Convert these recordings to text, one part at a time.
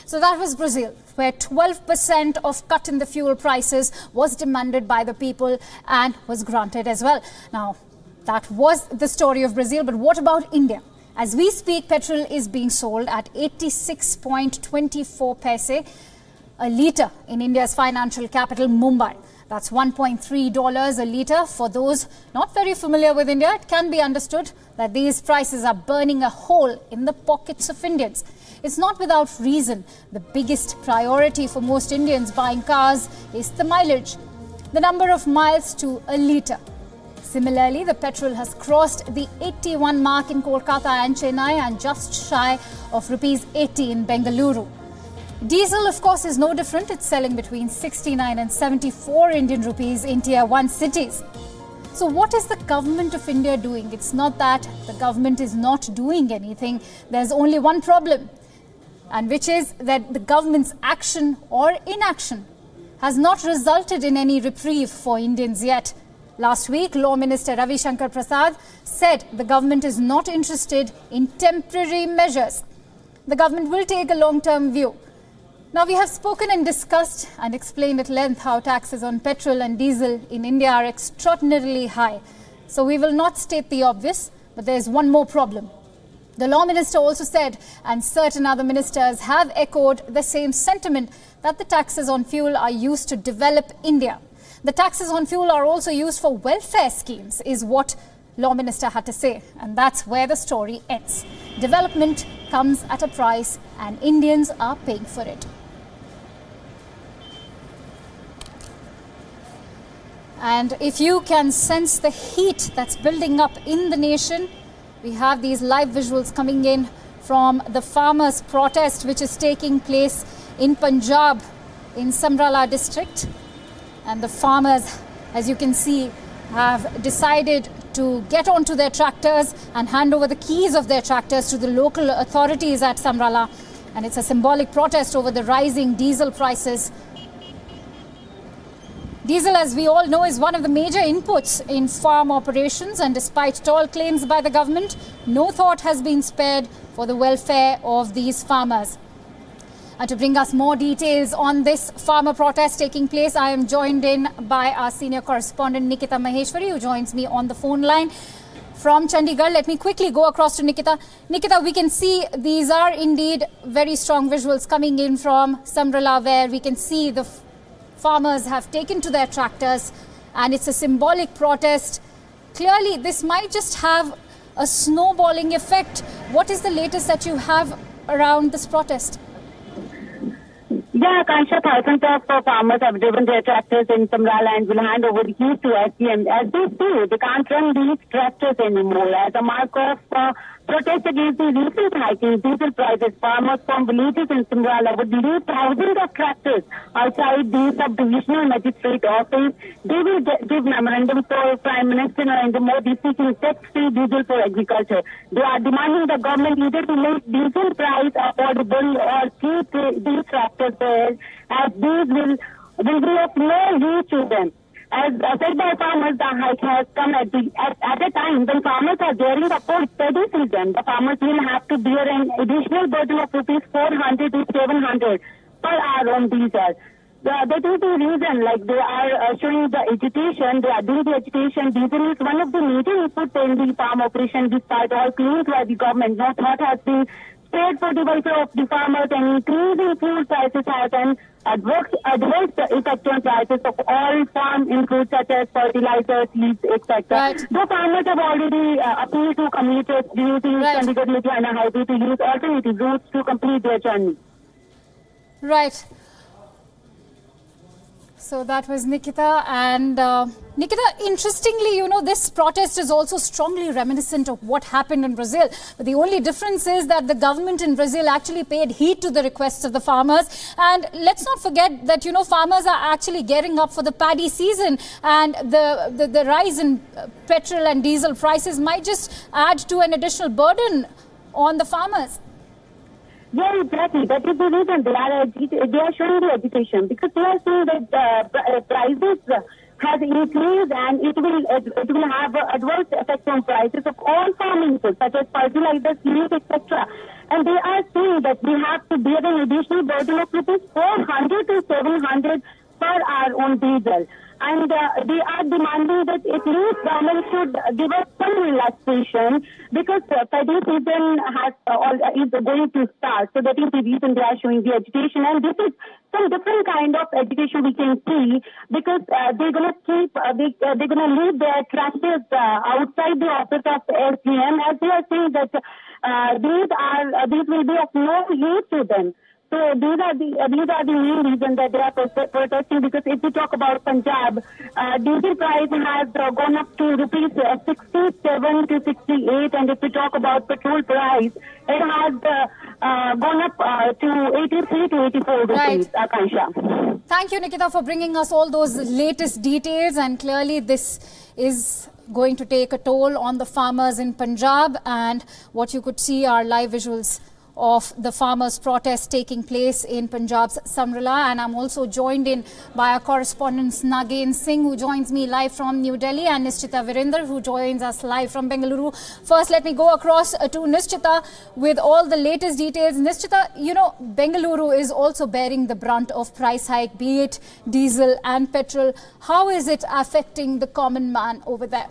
So that was Brazil, where 12% of cut in the fuel prices was demanded by the people and was granted as well. Now, that was the story of Brazil, but what about India? As we speak, petrol is being sold at 86.24 paise a litre in India's financial capital, Mumbai. That's $1.3 a litre. For those not very familiar with India, it can be understood that these prices are burning a hole in the pockets of Indians. It's not without reason. The biggest priority for most Indians buying cars is the mileage, the number of miles to a litre. Similarly, the petrol has crossed the 81 mark in Kolkata and Chennai and just shy of rupees 80 in Bengaluru. Diesel, of course, is no different. It's selling between 69 and 74 Indian rupees in Tier 1 cities. So what is the government of India doing? It's not that the government is not doing anything. There's only one problem, and which is that the government's action or inaction has not resulted in any reprieve for Indians yet. Last week, Law Minister Ravi Shankar Prasad said the government is not interested in temporary measures. The government will take a long-term view. Now, we have spoken and discussed and explained at length how taxes on petrol and diesel in India are extraordinarily high. So we will not state the obvious, but there is one more problem. The Law Minister also said, and certain other ministers have echoed the same sentiment, that the taxes on fuel are used to develop India. The taxes on fuel are also used for welfare schemes, is what Law Minister had to say. And that's where the story ends. Development comes at a price and Indians are paying for it. And if you can sense the heat that's building up in the nation, we have these live visuals coming in from the farmers' protest, which is taking place in Punjab, in Samrala district. And the farmers, as you can see, have decided to get onto their tractors and hand over the keys of their tractors to the local authorities at Samrala. And it's a symbolic protest over the rising diesel prices. Diesel, as we all know, is one of the major inputs in farm operations, and despite tall claims by the government, no thought has been spared for the welfare of these farmers. And to bring us more details on this farmer protest taking place, I am joined in by our senior correspondent Nikita Maheshwari, who joins me on the phone line from Chandigarh. Let me quickly go across to Nikita. Nikita, we can see these are indeed very strong visuals coming in from Samrala, where we can see the farmers have taken to their tractors, and it's a symbolic protest. Clearly, this might just have a snowballing effect. What is the latest that you have around this protest? Yeah, Kansha, thousands of farmers have driven their tractors in Samrala and will hand over the keys to SDM. As they say, they can't run these tractors anymore. As a mark of protest against the recent hiking diesel prices, farmers from villages in Samrala would leave thousands of tractors outside the sub-divisional magistrate office. They will give memorandum for Prime Minister Narendra Modi seeking tax-free diesel for agriculture. They are demanding the government either to make diesel price affordable or keep these tractors there, as these will be of no use to them. As said by farmers, the hike has come at a time when farmers are gearing up for steady season. The farmers will have to bear an additional burden of rupees 400 to 700 per hour on diesel. That is the reason, like they are showing the agitation, they are doing the agitation. Diesel is one of the major inputs in the farm operation, despite all claims by the government. No thought has been spared for the welfare of the farmers, and increasing fuel prices has an adverse effect on prices of all farm inputs such as fertilizers, seeds, etc. Right. The farmers have already appealed to commuters using Chandigarh Ludhiana highway to use alternative routes to complete their journey. Right. So that was Nikita. And Nikita, interestingly, you know, this protest is also strongly reminiscent of what happened in Brazil. But the only difference is that the government in Brazil actually paid heed to the requests of the farmers. And let's not forget that, you know, farmers are actually gearing up for the paddy season. And the rise in petrol and diesel prices might just add to an additional burden on the farmers. Yeah, exactly. That is the reason they are showing the agitation, because they are saying that prices has increased and it will have adverse effects on prices of all farm inputs such as fertilizers, seeds, etc. and they are saying that we have to bear an additional burden of rupees 400 to 700 per hour on diesel. And they are demanding that at least government should give us some relaxation because paddy season is going to start. So that is the reason they are showing the agitation. And this is some different kind of agitation we can see because they're going to keep, they're going to leave their tractors outside the office of SDM as they are saying that these will be of no use to them. So these are the main reasons that they are protesting because if we talk about Punjab, diesel price has gone up to rupees 67 to 68, and if we talk about petrol price, it has gone up to 83 to 84 rupees. Right. Akansha. Thank you, Nikita, for bringing us all those latest details, and clearly this is going to take a toll on the farmers in Punjab, and what you could see are live visuals of the farmers' protest taking place in Punjab's Samrala. And I'm also joined in by our correspondents Nagin Singh, who joins me live from New Delhi, and Nishchita Virender, who joins us live from Bengaluru. First, let me go across to Nishchita with all the latest details. Nishchita, you know, Bengaluru is also bearing the brunt of price hike, be it diesel and petrol. How is it affecting the common man over there?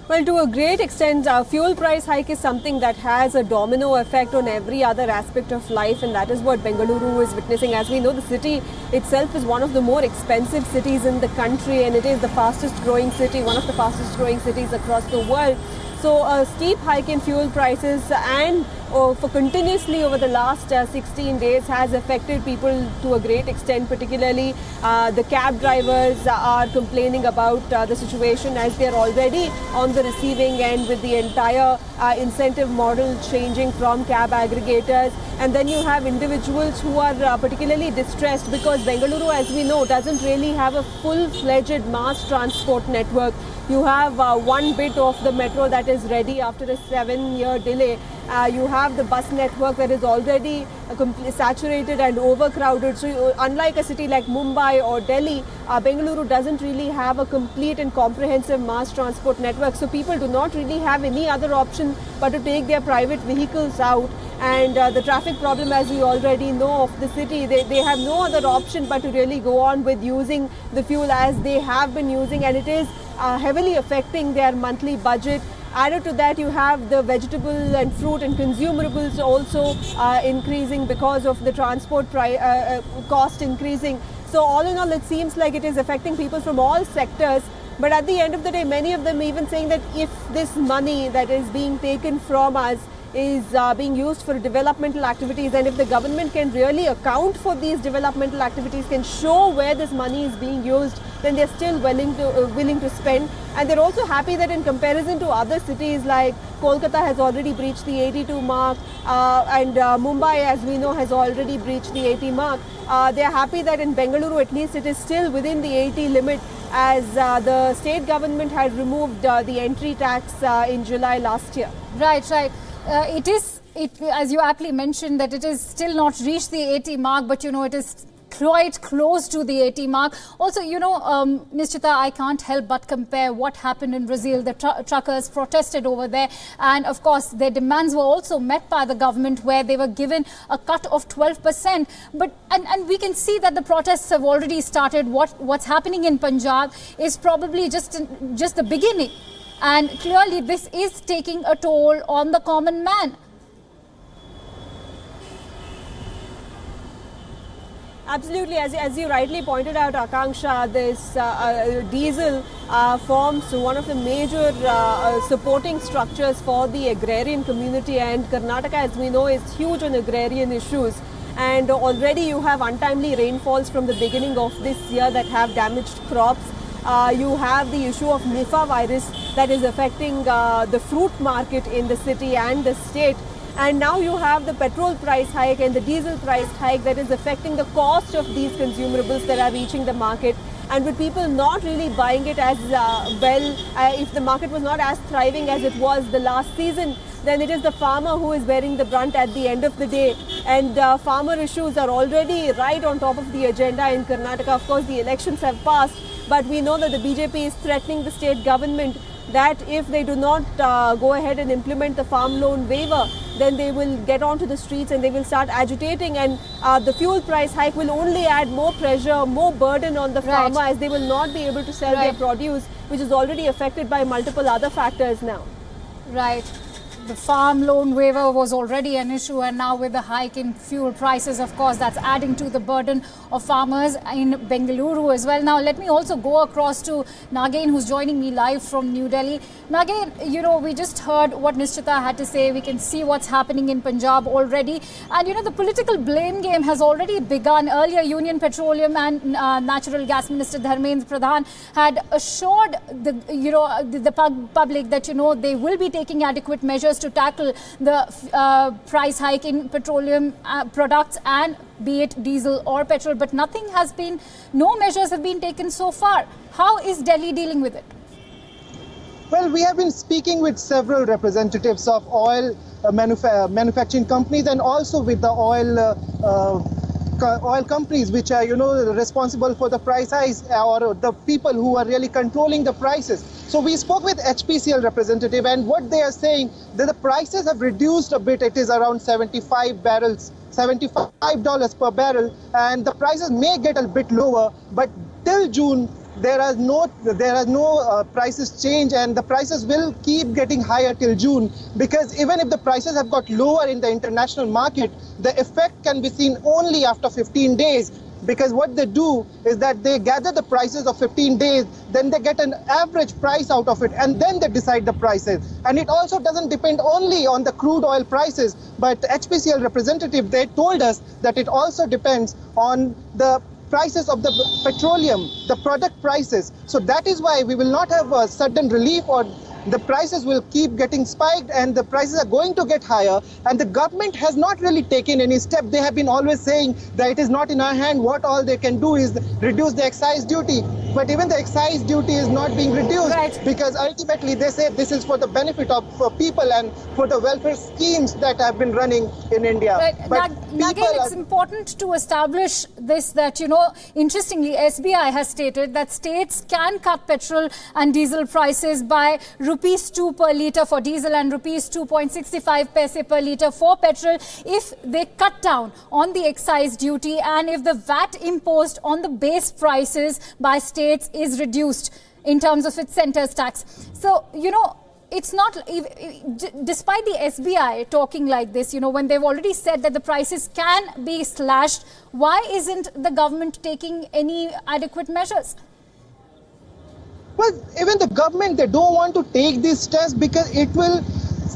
Well, to a great extent, fuel price hike is something that has a domino effect on every other aspect of life, and that is what Bengaluru is witnessing. As we know, the city itself is one of the more expensive cities in the country, and it is the fastest growing city, one of the fastest growing cities across the world. So a steep hike in fuel prices and for continuously over the last 16 days has affected people to a great extent. Particularly the cab drivers are complaining about the situation as they are already on the receiving end with the entire incentive model changing from cab aggregators. And then you have individuals who are particularly distressed because Bengaluru, as we know, doesn't really have a full-fledged mass transport network. You have one bit of the metro that is ready after a 7-year delay. You have the bus network that is already saturated and overcrowded. So unlike a city like Mumbai or Delhi, Bengaluru doesn't really have a complete and comprehensive mass transport network. So people do not really have any other option but to take their private vehicles out. And the traffic problem, as we already know of the city, they have no other option but to really go on with using the fuel as they have been using, and it is heavily affecting their monthly budget. Added to that, you have the vegetable and fruit and consumables also increasing because of the transport cost increasing. So all in all, it seems like it is affecting people from all sectors. But at the end of the day, many of them even saying that if this money that is being taken from us is being used for developmental activities, and if the government can really account for these developmental activities, can show where this money is being used, then they're still willing to spend. And they're also happy that in comparison to other cities like Kolkata has already breached the 82 mark and Mumbai, as we know, has already breached the 80 mark. They're happy that in Bengaluru at least it is still within the 80 limit, as the state government had removed the entry tax in July last year. Right. As you aptly mentioned, that it is still not reached the 80 mark, but you know, it is quite close to the 80 mark. Also, you know, Nishchita, I can't help but compare what happened in Brazil. The truckers protested over there, and of course their demands were also met by the government, where they were given a cut of 12%. But and we can see that the protests have already started. What's happening in Punjab is probably just the beginning, and clearly this is taking a toll on the common man. Absolutely, as you rightly pointed out, Akanksha, this diesel forms one of the major supporting structures for the agrarian community, and Karnataka, as we know, is huge on agrarian issues. And already you have untimely rainfalls from the beginning of this year that have damaged crops. You have the issue of Nipah virus that is affecting the fruit market in the city and the state. And now you have the petrol price hike and the diesel price hike that is affecting the cost of these consumables that are reaching the market. And with people not really buying it as well, if the market was not as thriving as it was the last season, then it is the farmer who is bearing the brunt at the end of the day. And farmer issues are already right on top of the agenda in Karnataka. Of course, the elections have passed, but we know that the BJP is threatening the state government that if they do not go ahead and implement the farm loan waiver, then they will get onto the streets and they will start agitating, and the fuel price hike will only add more pressure, more burden on the farmer, as they will not be able to sell their produce, which is already affected by multiple other factors now. Right. The farm loan waiver was already an issue, and now with the hike in fuel prices, of course, that's adding to the burden of farmers in Bengaluru as well. Now, let me also go across to Nagain, who's joining me live from New Delhi. Nagain, you know, we just heard what Nishchita had to say. We can see what's happening in Punjab already. And, you know, the political blame game has already begun. Earlier, Union Petroleum and Natural Gas Minister Dharmendra Pradhan had assured the public that, you know, they will be taking adequate measures to tackle the price hike in petroleum products, and be it diesel or petrol, but no measures have been taken so far. How is Delhi dealing with it? Well, we have been speaking with several representatives of oil manufacturing companies, and also with the oil companies which are, you know, responsible for the price hikes, or the people who are really controlling the prices. So we spoke with HPCL representative, and what they are saying, that the prices have reduced a bit. It is around $75 per barrel, and the prices may get a bit lower, but till June there are no prices change, and the prices will keep getting higher till June, because even if the prices have got lower in the international market, the effect can be seen only after 15 days. Because what they do is that they gather the prices of 15 days, then they get an average price out of it, and then they decide the prices. And it also doesn't depend only on the crude oil prices, but HPCL representative, they told us that it also depends on the prices of the petroleum, the product prices. So that is why we will not have a sudden relief, or the prices will keep getting spiked, and the prices are going to get higher. And the government has not really taken any step. They have been always saying that it is not in our hand. What all they can do is reduce the excise duty. But even the excise duty is not being reduced, because ultimately they say this is for the benefit of people and for the welfare schemes that have been running in India. But again, it's important to establish this, that, you know, interestingly, SBI has stated that states can cut petrol and diesel prices by ₹2 per litre for diesel and ₹2.65 per litre for petrol if they cut down on the excise duty, and if the VAT imposed on the base prices by states is reduced in terms of its centre's tax. So, you know, it's not, despite the SBI talking like this, you know, when they've already said that the prices can be slashed, why isn't the government taking any adequate measures? Well, even the government, they don't want to take these steps because it will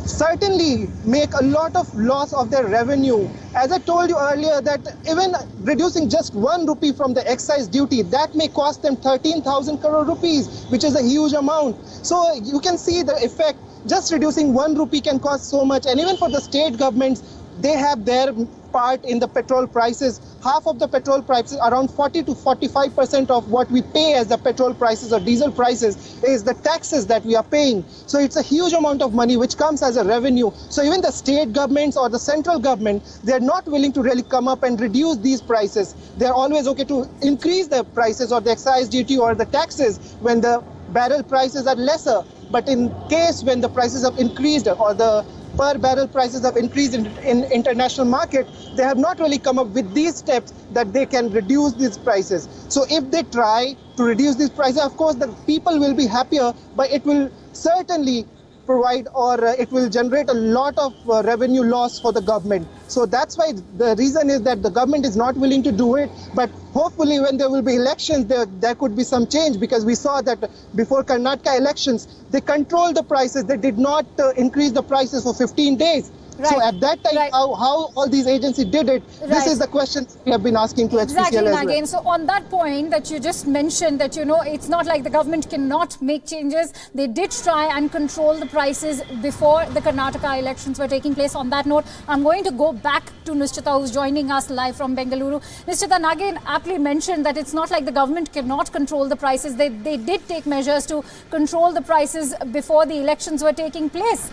certainly make a lot of loss of their revenue. As I told you earlier, that even reducing just ₹1 from the excise duty, that may cost them 13,000 crore rupees, which is a huge amount. So you can see the effect. Just reducing ₹1 can cost so much. And even for the state governments, they have their part in the petrol prices. Half of the petrol prices, around 40 to 45% of what we pay as the petrol prices or diesel prices, is the taxes that we are paying. So it's a huge amount of money which comes as a revenue. So even the state governments or the central government, they're not willing to really come up and reduce these prices. They're always okay to increase the prices or the excise duty or the taxes when the barrel prices are lesser. But in case when the prices have increased, or the per barrel prices have increased in international market, they have not really come up with these steps that they can reduce these prices. So if they try to reduce these prices, of course the people will be happier, but it will certainly provide, or it will generate a lot of revenue loss for the government. So that's why the reason is that the government is not willing to do it. But hopefully when there will be elections, there could be some change, because we saw that before Karnataka elections, they controlled the prices. They did not increase the prices for 15 days. Right. So at that time, how all these agencies did it, this is the question we have been asking to HPCL as well. So on that point that you just mentioned, that, you know, it's not like the government cannot make changes. They did try and control the prices before the Karnataka elections were taking place. On that note, I'm going to go back to Nishchita, who's joining us live from Bengaluru. Nishchita, Nagain aptly mentioned that it's not like the government cannot control the prices. They did take measures to control the prices before the elections were taking place.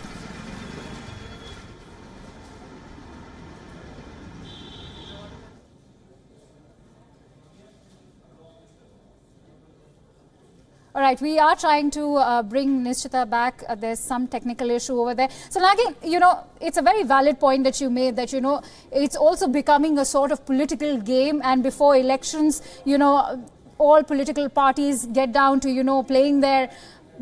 All right, we are trying to bring Nishchita back. There's some technical issue over there. So, Nagi, it's a very valid point that you made that, it's also becoming a sort of political game. And before elections, all political parties get down to, playing their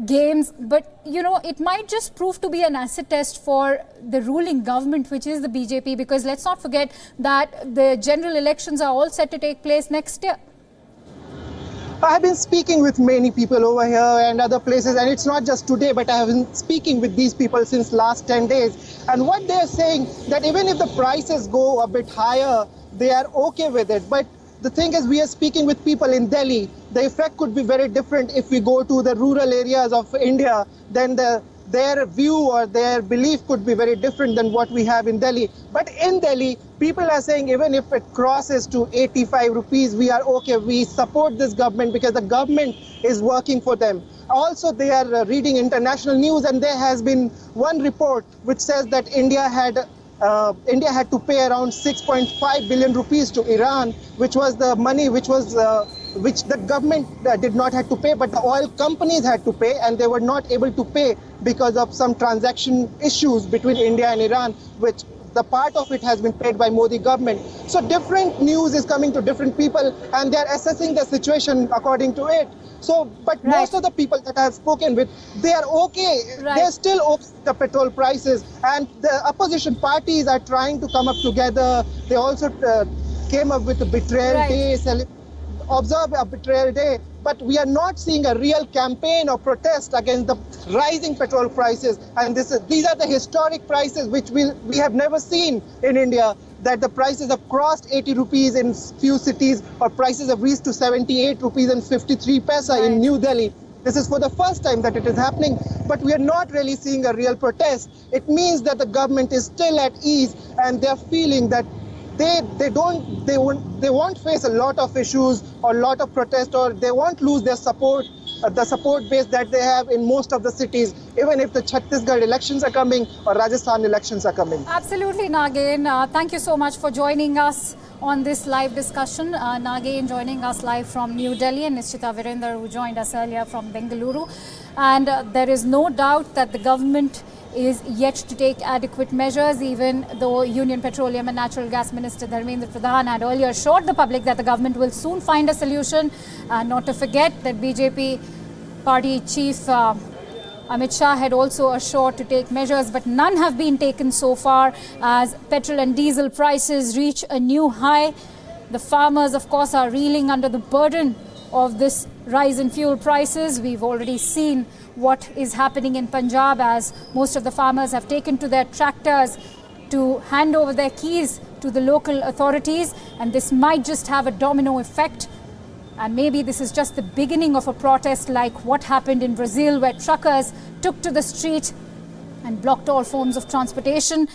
games. But, it might just prove to be an acid test for the ruling government, which is the BJP, because let's not forget that the general elections are all set to take place next year. I have been speaking with many people over here and other places, and it's not just today, but I have been speaking with these people since last 10 days. And what they're saying, that even if the prices go a bit higher, they are okay with it. But the thing is, we are speaking with people in Delhi. The effect could be very different if we go to the rural areas of India. Then their view or their belief could be very different than what we have in Delhi. But in Delhi, people are saying even if it crosses to 85 rupees, we are okay. We support this government because the government is working for them. Also, they are reading international news, and there has been one report which says that India had to pay around 6.5 billion rupees to Iran, which was the money which the government did not have to pay, but the oil companies had to pay, and they were not able to pay because of some transaction issues between India and Iran, which the part of it has been paid by Modi government. So different news is coming to different people, and they're assessing the situation according to it. So, but most of the people that I have spoken with, they are okay. They're still okay with the petrol prices, and the opposition parties are trying to come up together. They also came up with a betrayal day, observe a betrayal day, but we are not seeing a real campaign or protest against the rising petrol prices. And these are the historic prices which we have never seen in India, that the prices have crossed 80 rupees in few cities, or prices have reached to 78 rupees and 53 paisa in New Delhi. This is for the first time that it is happening, but we are not really seeing a real protest. It means that the government is still at ease, and they're feeling that they won't face a lot of issues or a lot of protest, or they won't lose their support, the support base that they have in most of the cities, even if the Chhattisgarh elections are coming or Rajasthan elections are coming. Absolutely, Nagin. Thank you so much for joining us on this live discussion. Nagin joining us live from New Delhi, and Nishchita Virender, who joined us earlier from Bengaluru. And there is no doubt that the government is yet to take adequate measures, even though Union Petroleum and Natural Gas Minister Narendra had earlier assured the public that the government will soon find a solution. Not to forget that BJP party chief Amit Shah had also assured to take measures, but none have been taken so far as petrol and diesel prices reach a new high. The farmers, of course, are reeling under the burden of this rise in fuel prices. We've already seen what is happening in Punjab, as most of the farmers have taken to their tractors to hand over their keys to the local authorities, and this might just have a domino effect. And maybe this is just the beginning of a protest like what happened in Brazil, where truckers took to the street and blocked all forms of transportation,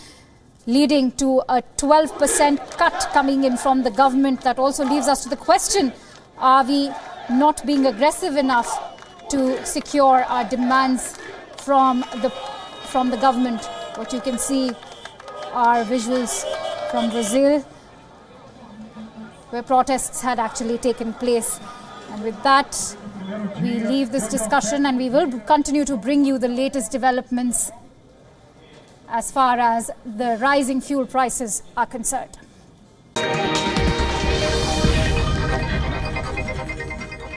leading to a 12% cut coming in from the government. That also leaves us to the question, are we not being aggressive enough to secure our demands from the government? What you can see are visuals from Brazil, where protests had actually taken place. And with that, we leave this discussion, and we will continue to bring you the latest developments as far as the rising fuel prices are concerned.